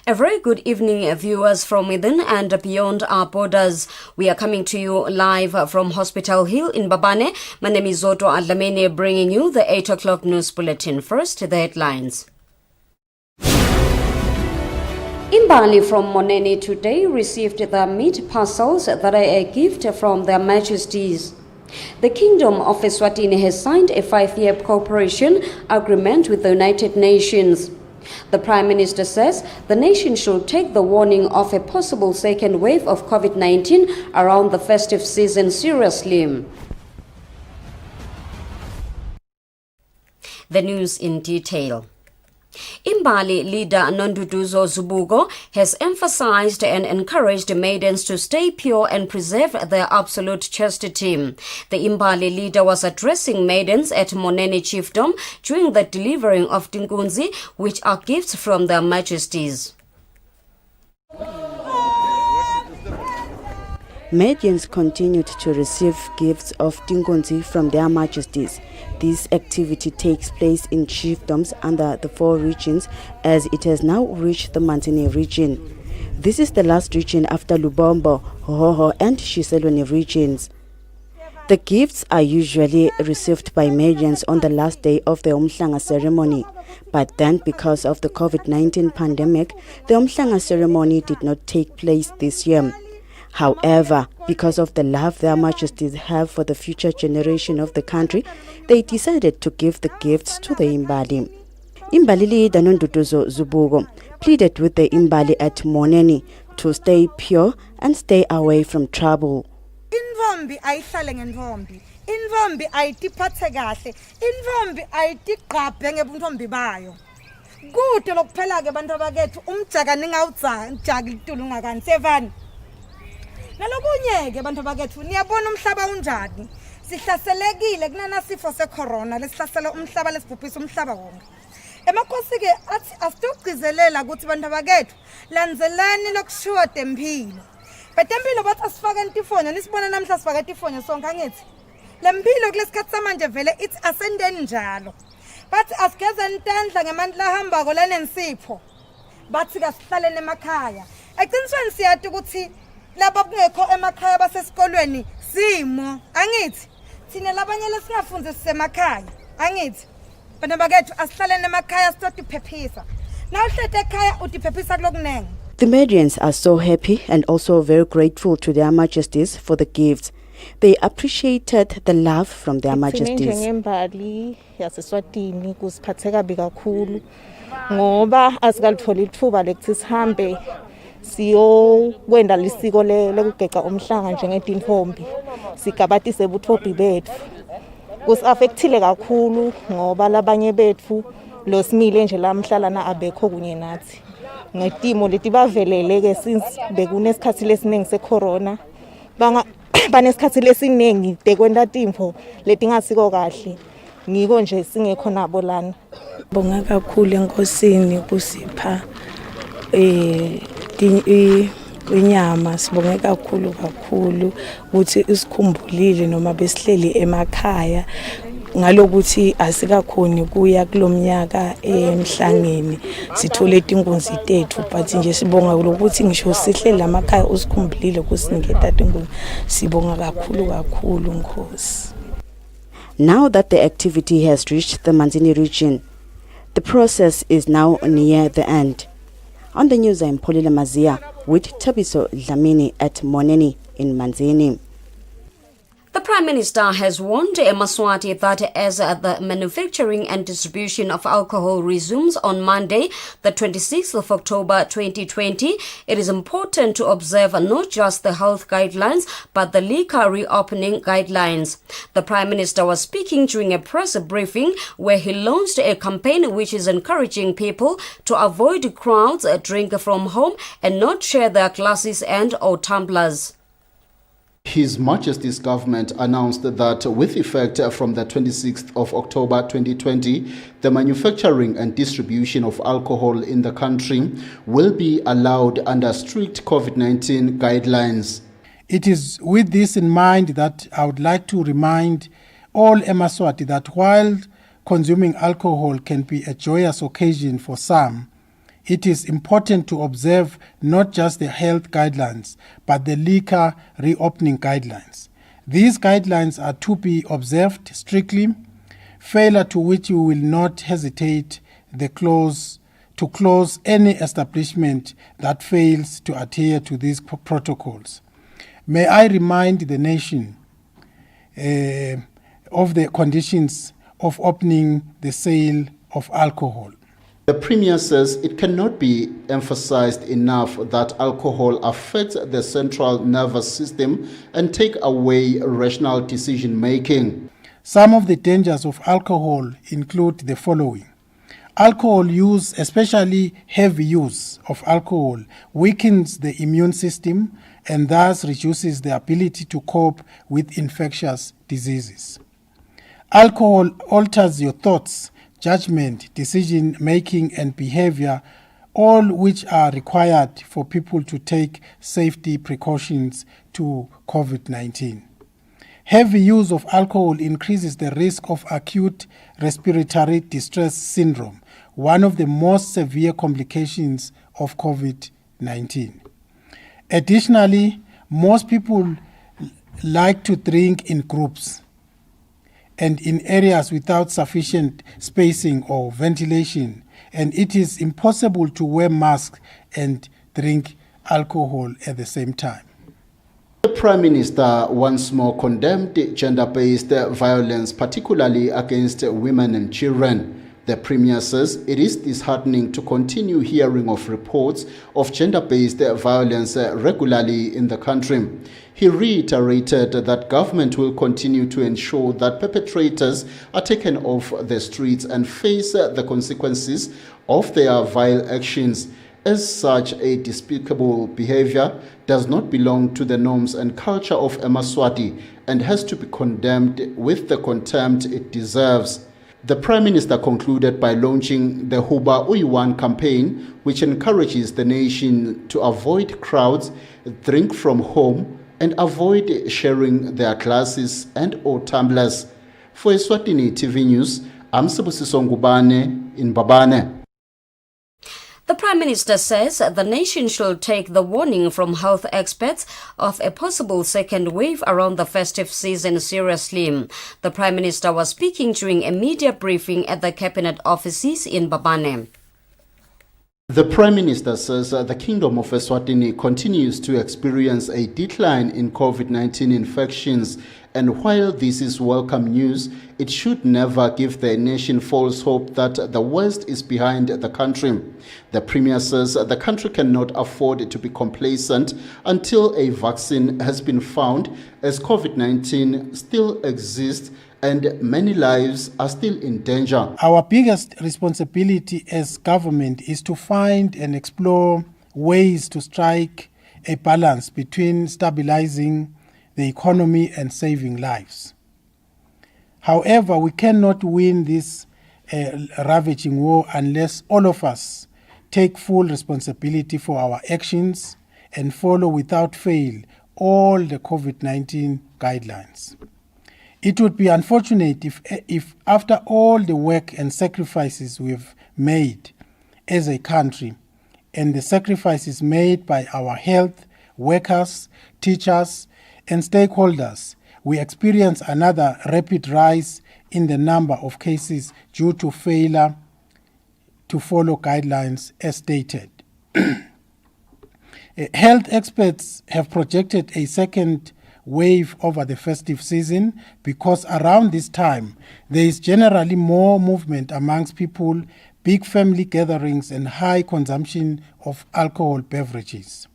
A very good evening, viewers from within and beyond our borders. We are coming to you live from Hospital Hill in MBABANE. My name is Dlamini, bringing you the 8 o'clock news bulletin. First, the headlines. Imbali from Monene today received the meat parcels that are a gift from their majesties. The Kingdom of Eswatini has signed a 5-year cooperation agreement with the United Nations. The Prime Minister says the nation should take the warning of a possible second wave of COVID-19 around the festive season seriously. The news in detail. Imbali leader Nonduduzo Zubuko has emphasized and encouraged maidens to stay pure and preserve their absolute chastity. The Imbali leader was addressing maidens at Monene Chiefdom during the delivering of Tinkunzi, which are gifts from their majesties. Maidens continued to receive gifts of Tinkunzi from their majesties. This activity takes place in chiefdoms under the 4 regions as it has now reached the Manzini region. This is the last region after Lubombo, Hohoho and Shiselweni regions. The gifts are usually received by maidens on the last day of the Umhlanga ceremony. But then, because of the COVID-19 pandemic, the Umhlanga ceremony did not take place this year. However, because of the love their majesties have for the future generation of the country, they decided to give the gifts to the Imbali. Imbali leader Nonduduzo Zubuko pleaded with the Imbali at Monene to stay pure and stay away from trouble. Invombi ayihlale ngenvombi. Invombi ayitiphathe kahle. Invombi ayitiqaphe ngebuntombi bayo. Kude lokuphela ke bantu abakethu umjaka ningawudzaka litulu ungakani sevani. Nalokunye-ke bantu bakethu niyabona umhlaba unjani sihlaselekile kunana sifo secorona lesihlasela umhlaba lesibhubhisa umhlaba wonke emakhosi-ke athi asitogcizelela ukuthi bantu bakethu landzelani lokushiwa tempilo betempilo bathi asifake ntifonyo nisibona namhla sifake tifonyo sonke angithi le mpilo kulesikhathi samanje vele ithi asendeni njalo bathi asigeze ntandla ngemandla ahambako lanensipho bathi kasihlaleni emakhaya eqinisweni siyathi ukuthi laba kungekho emakhaya basesikolweni simo angithi thina labanye lesingafunde sisemakhaya angithi bana bakethu asihlalene emakhaya sitotiphephisa nawuhlete ekhaya utiphephisa kulokunenge. The Madians are so happy and also very grateful to their majesties for the gifts. They appreciated the love from their majesties. Njengembali yaseSwatini kusiphathe kabi kakhulu ngoba asikalutholi ithuba lekuthi sihambe siyo kwenda lisiko lekugega umhlanga njengetintombi sigabatise buthobi bethu kusaffectile kakhulu ngoba labanye bethu losimile nje lamhlalana abekho kunye nathi ngetimo leti baveleleke since bekunesikhathi lesiningi secorona banesikhathi lesiningi dekwenda timfo letingasiko kahle ngiko nje singekho nabo lana. Bonga kakhulu enkosini kusipha inyama sibonge kakhulu ukuthi isikhumbulile noma besihleli emakhaya ngalokuthi asikakhoni kuya kulomnyaka emhlangeni sithole tinkunzi tethu but nje sibonga ukuthi ngisho sihleli emakhaya usikhumbulile kusiniketa tinkunzi sibonga kakhulu Nkosi. Now that the activity has reached the Manzini region, the process is now near the end. On the news, I'm Polila Mazia with Tabiso Dlamini at Monene in Manzini. The Prime Minister has warned Eswatini that as the manufacturing and distribution of alcohol resumes on Monday, the 26th of October 2020, it is important to observe not just the health guidelines but the liquor reopening guidelines. The Prime Minister was speaking during a press briefing where he launched a campaign which is encouraging people to avoid crowds, drink from home and not share their glasses and or tumblers. His Majesty's government announced that with effect from the 26th of October 2020, the manufacturing and distribution of alcohol in the country will be allowed under strict COVID-19 guidelines. It is with this in mind that I would like to remind all Eswatini that while consuming alcohol can be a joyous occasion for some, it is important to observe not just the health guidelines, but the liquor reopening guidelines. These guidelines are to be observed strictly, failure to which we will not hesitate to close any establishment that fails to adhere to these protocols. May I remind the nation of the conditions of opening the sale of alcohol. The Premier says it cannot be emphasized enough that alcohol affects the central nervous system and take away rational decision-making. Some of the dangers of alcohol include the following. Alcohol use, especially heavy use of alcohol, weakens the immune system and thus reduces the ability to cope with infectious diseases. Alcohol alters your thoughts, judgment, decision-making and behavior, all which are required for people to take safety precautions to COVID-19. Heavy use of alcohol increases the risk of acute respiratory distress syndrome, one of the most severe complications of COVID-19. Additionally, most people like to drink in groups and in areas without sufficient spacing or ventilation, and it is impossible to wear masks and drink alcohol at the same time. The Prime Minister once more condemned gender-based violence, particularly against women and children. The Premier says it is disheartening to continue hearing of reports of gender-based violence regularly in the country. He reiterated that government will continue to ensure that perpetrators are taken off the streets and face the consequences of their vile actions, as such a despicable behavior does not belong to the norms and culture of Eswatini and has to be condemned with the contempt it deserves. The Prime Minister concluded by launching the Huba Uyiwan campaign, which encourages the nation to avoid crowds, drink from home, and avoid sharing their glasses and or tumblers. For Eswatini TV News, I'm Sibusiso Ngubane in Mbabane. The Prime Minister says the nation should take the warning from health experts of a possible second wave around the festive season seriously. The Prime Minister was speaking during a media briefing at the Cabinet offices in Mbabane. The Prime Minister says the Kingdom of Eswatini continues to experience a decline in COVID-19 infections, and while this is welcome news, it should never give the nation false hope that the worst is behind the country. The Premier says the country cannot afford to be complacent until a vaccine has been found, as COVID-19 still exists and many lives are still in danger. Our biggest responsibility as government is to find and explore ways to strike a balance between stabilizing the economy and saving lives. However, we cannot win this ravaging war unless all of us take full responsibility for our actions and follow without fail all the COVID-19 guidelines. It would be unfortunate if after all the work and sacrifices we've made as a country and the sacrifices made by our health workers, teachers, and stakeholders, we experience another rapid rise in the number of cases due to failure to follow guidelines as stated. Health experts have projected a second wave over the festive season because around this time there is generally more movement amongst people, big family gatherings and high consumption of alcohol beverages.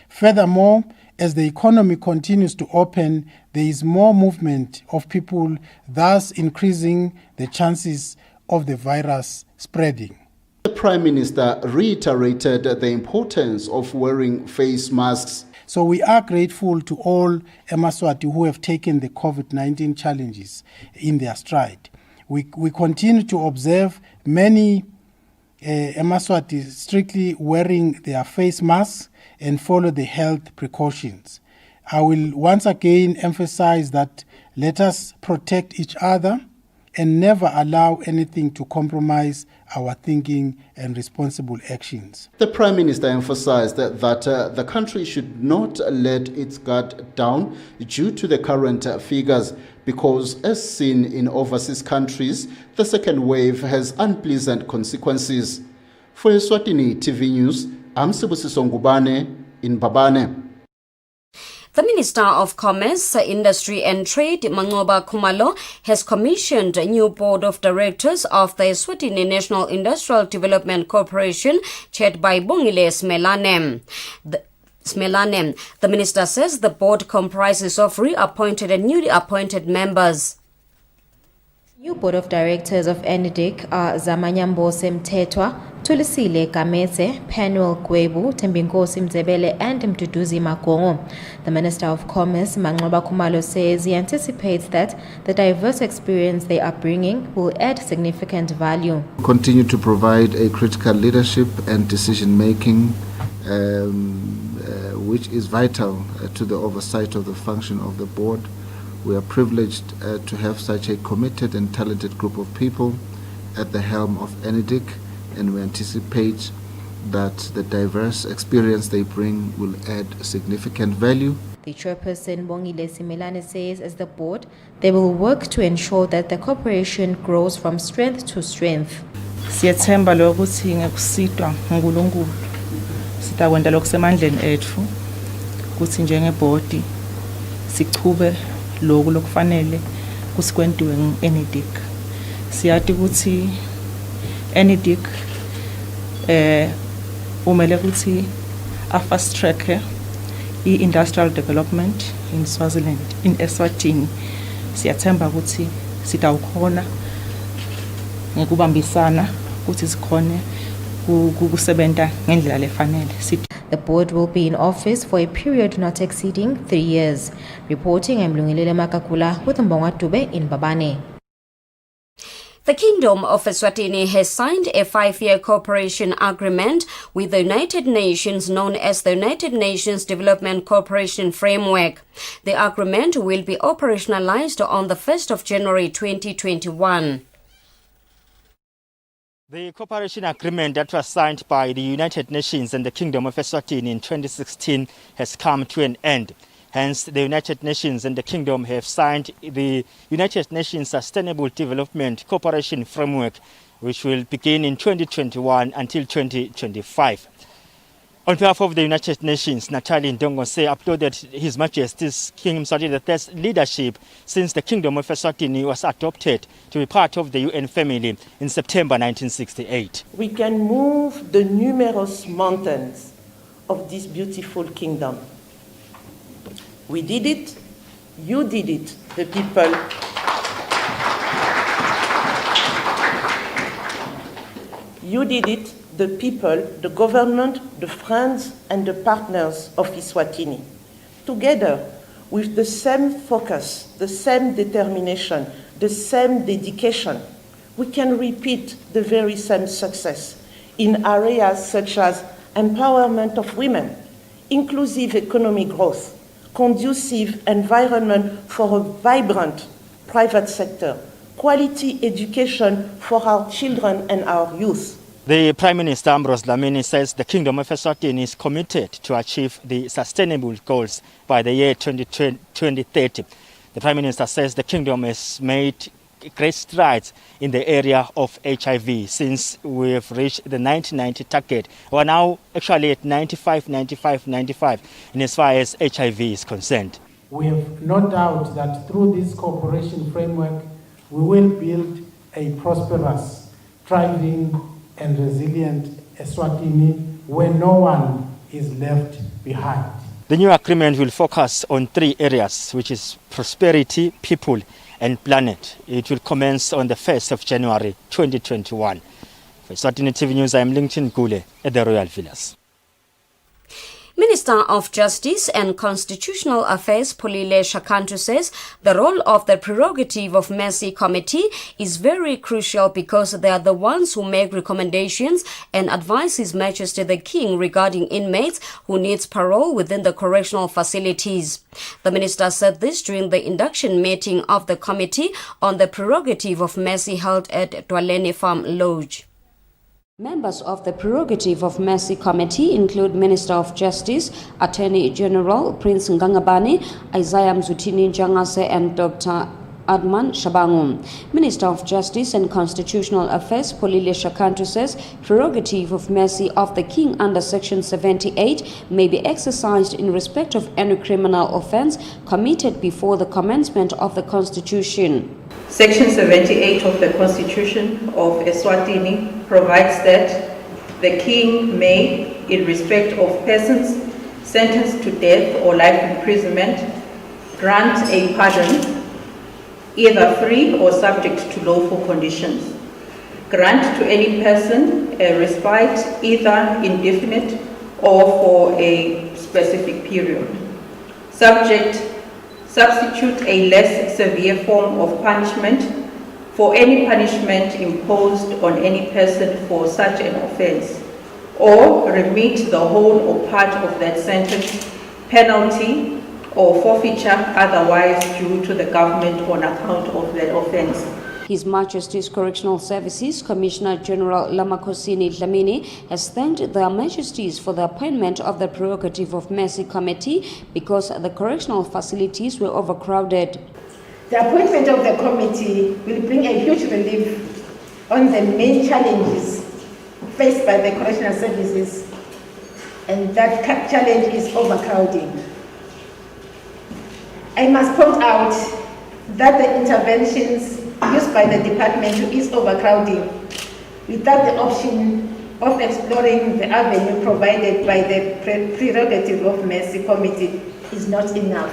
Furthermore, as the economy continues to open, there is more movement of people, thus increasing the chances of the virus spreading. The Prime Minister reiterated the importance of wearing face masks. So we are grateful to all Eswatini who have taken the COVID-19 challenges in their stride. We continue to observe many Eswatini strictly wearing their face masks and follow the health precautions. I will once again emphasize that let us protect each other and never allow anything to compromise our thinking and responsible actions. The Prime Minister emphasized that the country should not let its guard down due to the current figures, because as seen in overseas countries, the second wave has unpleasant consequences. For Eswatini TV News, I'm Sibusiso Ngubane in MBABANE. The Minister of Commerce, Industry and Trade, Mangoba Khumalo, has commissioned a new board of directors of the Eswatini National Industrial Development Corporation, chaired by Bongile Smelanem. The minister says the board comprises of reappointed and newly appointed members. New board of directors of NDIC are Zamanyambo Semtetwa, Tulisile Kamete, Penuel Gwebu, Tembinkosi Mzebele, and Mduduzi Magongo. The Minister of Commerce, Mangoba Khumalo, says he anticipates that the diverse experience they are bringing will add significant value. Continue to provide a critical leadership and decision-making which is vital to the oversight of the function of the board. We are privileged to have such a committed and talented group of people at the helm of NDIC, and we anticipate that the diverse experience they bring will add significant value. The chairperson, Bongile Simelane, says as the board, they will work to ensure that the corporation grows from strength to strength. Siyathemba lokuthi ngekusidwa nguNkulunkulu sitakwenza lokusemandleni ethu kuthi njengebhodi sichube lokhu lokufanele kusikwentiwe ngeNDIC. Siyathi ukuthi NDIC umele ukuthi a fast track industrial development in Swaziland, in Eswatini. Siyathemba ukuthi sitawukhona ngekubambisana ukuthi sikhone kusebenza ngendlela lefanele. The board will be in office for a period not exceeding 3 years. Reporting, I'm Lungilele Makakula with Mbonga Dube in MBABANE. The Kingdom of Eswatini has signed a 5-year cooperation agreement with the United Nations known as the United Nations Development Cooperation Framework. The agreement will be operationalized on the 1st of January 2021. The cooperation agreement that was signed by the United Nations and the Kingdom of Eswatini in 2016 has come to an end. Hence, the United Nations and the Kingdom have signed the United Nations Sustainable Development Cooperation Framework, which will begin in 2021 until 2025. On behalf of the United Nations, Natali Ndongose uploaded His Majesty's King Mswati III's leadership since the Kingdom of Eswatini was adopted to be part of the UN family in September 1968. We can move the numerous mountains of this beautiful kingdom. We did it, you did it, the people. You did it, the people, the government, the friends and the partners of Eswatini. Together, with the same focus, the same determination, the same dedication, we can repeat the very same success in areas such as empowerment of women, inclusive economic growth, conducive environment for a vibrant private sector, quality education for our children and our youth. The Prime Minister Ambrose Dlamini says the Kingdom of Eswatini is committed to achieve the sustainable goals by the year 2030. The Prime Minister says the Kingdom has made great strides in the area of HIV since we have reached the 1990 target. We are now actually at 95 in as far as HIV is concerned. We have no doubt that through this cooperation framework, we will build a prosperous, thriving and resilient Eswatini where no one is left behind. The new agreement will focus on 3 areas, which is prosperity, people and planet. It will commence on the 1st of January 2021. For Eswatini TV News, I am Lincoln Gule at the Royal Villas. Minister of Justice and Constitutional Affairs Polile Shakantu says the role of the Prerogative of Mercy Committee is very crucial because they are the ones who make recommendations and advise His Majesty the King regarding inmates who needs parole within the correctional facilities. The minister said this during the induction meeting of the Committee on the Prerogative of Mercy held at Dwaleni Farm Lodge. Members of the Prerogative of Mercy Committee include Minister of Justice, Attorney General Prince Ngangabane, Isaiah Mzutini Njangase and Dr. Adman Shabangu. Minister of Justice and Constitutional Affairs Polile Shakantu says prerogative of mercy of the King under Section 78 may be exercised in respect of any criminal offence committed before the commencement of the Constitution. Section 78 of the Constitution of Eswatini provides that the King may, in respect of persons sentenced to death or life imprisonment, grant a pardon, either free or subject to lawful conditions. Grant to any person a respite, either indefinite or for a specific period. Substitute a less severe form of punishment for any punishment imposed on any person for such an offence, or remit the whole or part of that sentence, penalty, or forfeiture otherwise due to the government on account of that offence. His Majesty's Correctional Services Commissioner General Lamakosini Dlamini has thanked their Majesties for the appointment of the Prerogative of Mercy Committee because the correctional facilities were overcrowded. The appointment of the committee will bring a huge relief on the main challenges faced by the correctional services, and that challenge is overcrowding. I must point out that the interventions used by the department to ease overcrowding without the option of exploring the avenue provided by the Prerogative of Mercy Committee is not enough.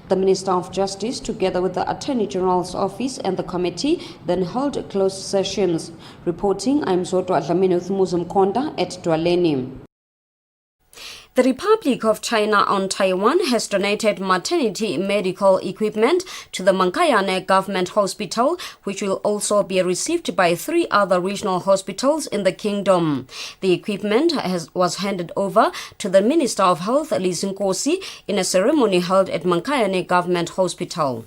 The Minister of Justice, together with the Attorney General's Office and the committee, then held closed sessions. Reporting, I'm Zoto Adlamini with Muzum Konda at Dwaleni. The Republic of China on Taiwan has donated maternity medical equipment to the Mankayane Government Hospital, which will also be received by 3 other regional hospitals in the kingdom. The equipment was handed over to the Minister of Health, Li Zinkosi, in a ceremony held at Mankayane Government Hospital.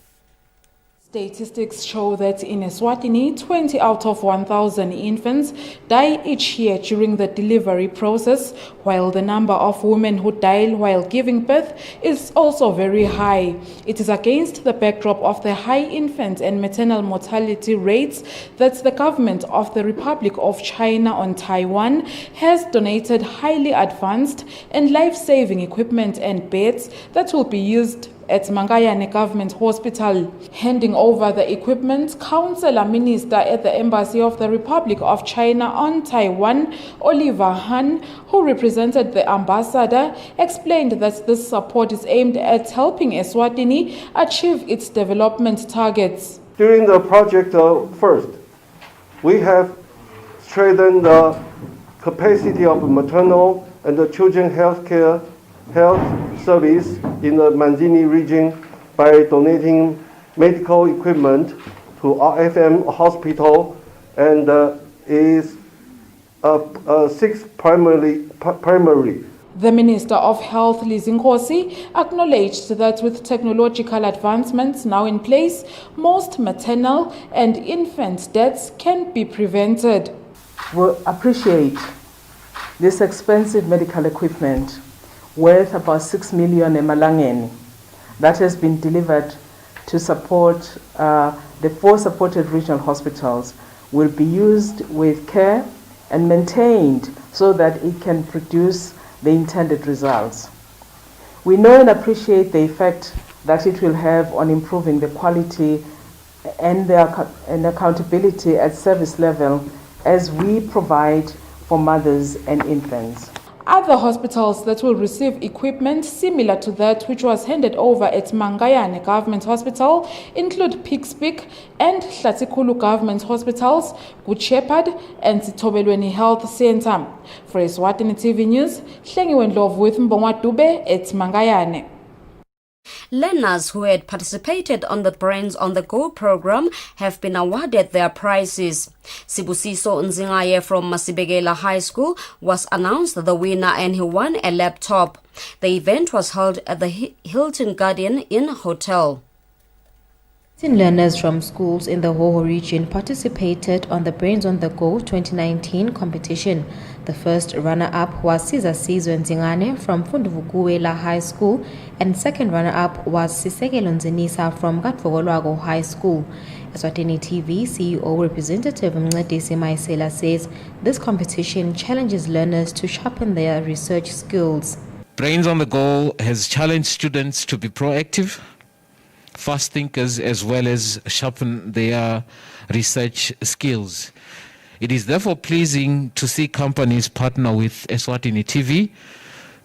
Statistics show that in Eswatini, 20 out of 1,000 infants die each year during the delivery process, while the number of women who die while giving birth is also very high. It is against the backdrop of the high infant and maternal mortality rates that the government of the Republic of China on Taiwan has donated highly advanced and life-saving equipment and beds that will be used at Mankayane Government Hospital. Handing over the equipment, Councillor Minister at the Embassy of the Republic of China on Taiwan, Oliver Han, who represented the ambassador, explained that this support is aimed at helping Eswatini achieve its development targets. During the project first, we have strengthened the capacity of maternal and the children health service in the Manzini region by donating medical equipment to RFM Hospital and is 6 primarily. The Minister of Health, Li Zinkosi, acknowledged that with technological advancements now in place, most maternal and infant deaths can be prevented. We appreciate this expensive medical equipment worth about 6 million emalangeni that has been delivered to support the 4 supported regional hospitals will be used with care and maintained so that it can produce the intended results. We know and appreciate the effect that it will have on improving the quality and accountability at service level as we provide for mothers and infants. Other hospitals that will receive equipment similar to that which was handed over at Mangayane Government Hospital include Pixpic and Hlatikulu Government Hospitals, Good Shepherd and Sitobelweni Health Center. For Eswatini TV News, Hlengiwe Ndlovu with Mbongwa Dube at Mangayane. Learners who had participated on the Brains on the Go program have been awarded their prizes. Sibusiso Nzingaye from Masibegela High School was announced the winner and he won a laptop. The event was held at the Hilton Garden Inn Hotel. 10 learners from schools in the Hoho region participated on the Brains on the Go 2019 competition. The first runner-up was Siza Sizwe Nzingane from Funduvukuwela High School and second runner-up was Sisekelo Nzinisa from Katvokolwago High School. Eswatini TV CEO Representative Mncedisi Maisela says this competition challenges learners to sharpen their research skills. Brains on the Go has challenged students to be proactive, fast thinkers, as well as sharpen their research skills. It is therefore pleasing to see companies partner with Eswatini TV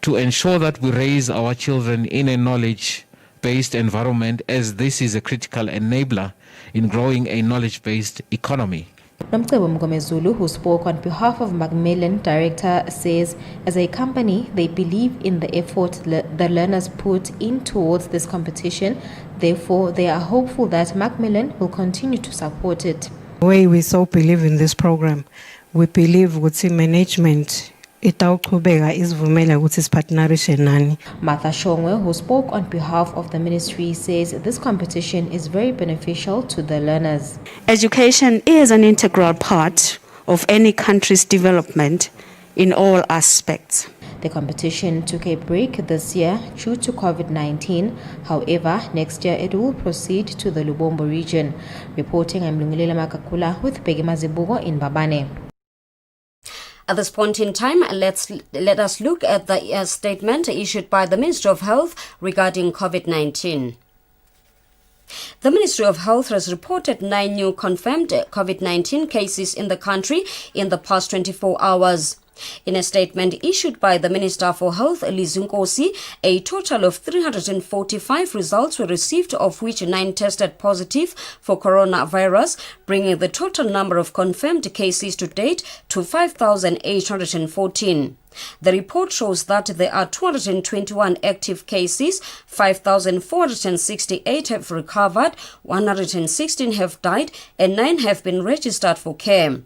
to ensure that we raise our children in a knowledge-based environment, as this is a critical enabler in growing a knowledge-based economy. Nomcebo Mgomezulu, who spoke on behalf of Macmillan Director, says as a company they believe in the effort the learners put in towards this competition. Therefore, they are hopeful that Macmillan will continue to support it. The way we so believe in this program, we believe ukuthi management itawuqhubeka isivumela ukuthi sipartnerishe nani. Martha Shongwe, who spoke on behalf of the ministry, says this competition is very beneficial to the learners. Education is an integral part of any country's development in all aspects. The competition took a break this year due to COVID-19. However, next year it will proceed to the Lubombo region. Reporting, I'm Lungilela Makakula with Peggy Mazibugo in Mbabane. At this point in time, let us look at the statement issued by the Ministry of Health regarding COVID-19. The Ministry of Health has reported 9 new confirmed COVID-19 cases in the country in the past 24 hours. In a statement issued by the Minister for Health, Lizunkosi, a total of 345 results were received, of which 9 tested positive for coronavirus, bringing the total number of confirmed cases to date to 5,814. The report shows that there are 221 active cases, 5,468 have recovered, 116 have died, and 9 have been registered for care.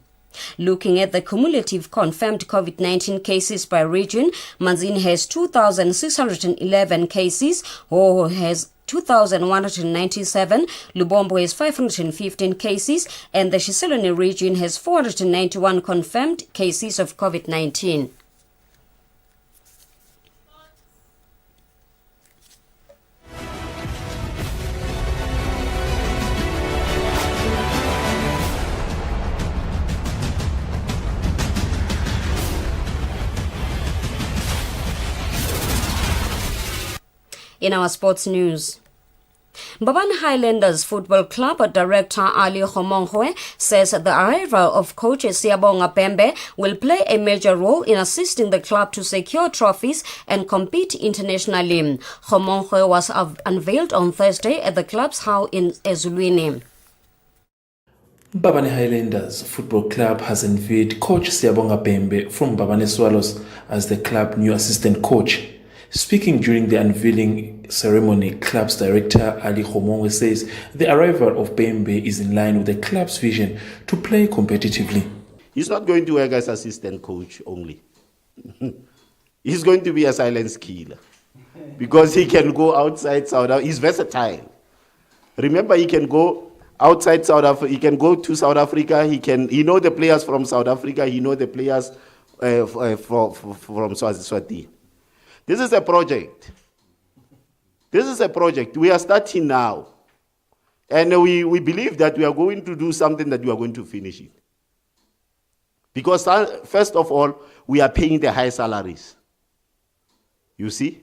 Looking at the cumulative confirmed COVID-19 cases by region, Manzini has 2,611 cases, Hoho has 2,197, Lubombo has 515 cases, and the Shiselweni region has 491 confirmed cases of COVID-19. In our sports news, MBABANE Highlanders Football Club Director Ali Khomongwe says the arrival of coach Siyabonga Pembe will play a major role in assisting the club to secure trophies and compete internationally. Khomongwe was unveiled on Thursday at the club's house in Eswatini. MBABANE Highlanders Football Club has unveiled coach Siyabonga Pembe from MBABANE Swallows as the club's new assistant coach. Speaking during the unveiling ceremony, club's director Ali Khomongwe says the arrival of Pembe is in line with the club's vision to play competitively. He's not going to work as assistant coach only. He's going to be a silence killer because he can go outside South Africa. He's versatile. Remember, he can go outside South Africa. He can go to South Africa. He know the players from South Africa. He know the players from Eswatini. This is a project. We are starting now. And we believe that we are going to do something that we are going to finish it. Because first of all, we are paying the high salaries. You see?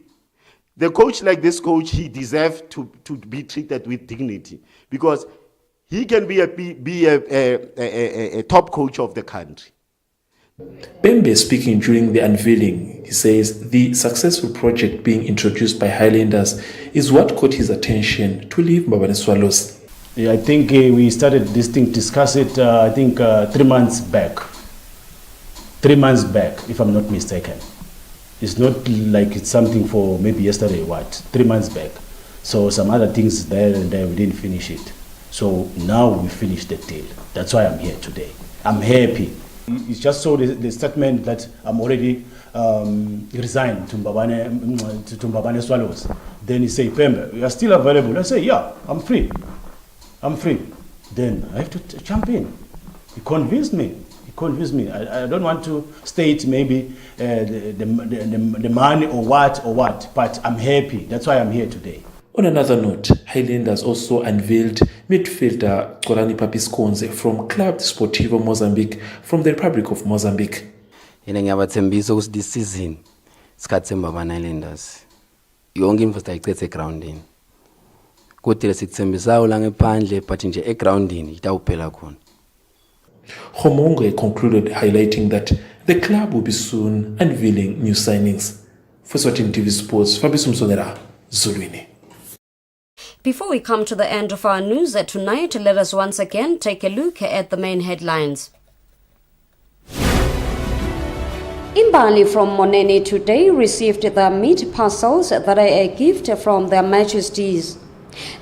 The coach like this coach, he deserves to be treated with dignity. Because he can be a top coach of the country. Bembe, speaking during the unveiling, he says the successful project being introduced by Highlanders is what caught his attention to leave MBABANE Swallows. I think we started this thing, discuss it, 3 months back. 3 months back, if I'm not mistaken. It's not like it's something for maybe yesterday, 3 months back. So some other things there and there, we didn't finish it. So now we finished the deal. That's why I'm here today. I'm happy. It's just so the statement that I'm already resigned to MBABANE Swallows. Then he say, Pembe, you are still available. I say, yeah, I'm free. Then I have to jump in. He convinced me. I don't want to state maybe the money or what, but I'm happy. That's why I'm here today. On another note, Highlanders also unveiled midfielder Korani Papiskonze from Club Sportivo Mozambique from the Republic of Mozambique. This season, isikhathi MBABANE Highlanders yonke info sayicethe egroundini kodwa sikuthembisayo la ngephandle but nje egroundini itawuphela khona. Homonge concluded, highlighting that the club will be soon unveiling new signings. For Eswatini TV Sports, Fabrice Msonera, Zuluini. Before we come to the end of our news tonight, let us once again take a look at the main headlines. Imbali from Monene today received the meat parcels that are a gift from their majesties.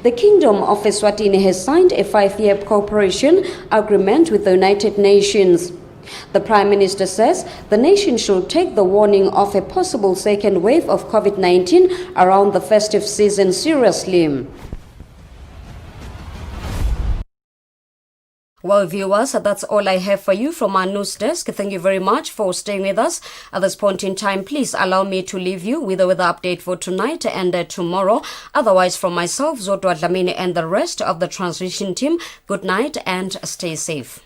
The Kingdom of Eswatini has signed a 5-year cooperation agreement with the United Nations. The Prime Minister says the nation should take the warning of a possible second wave of COVID-19 around the festive season seriously. Well, viewers, that's all I have for you from our news desk. Thank you very much for staying with us. At this point in time, please allow me to leave you with the weather update for tonight and tomorrow. Otherwise, from myself, Zodwa Dlamini, and the rest of the transmission team, good night and stay safe.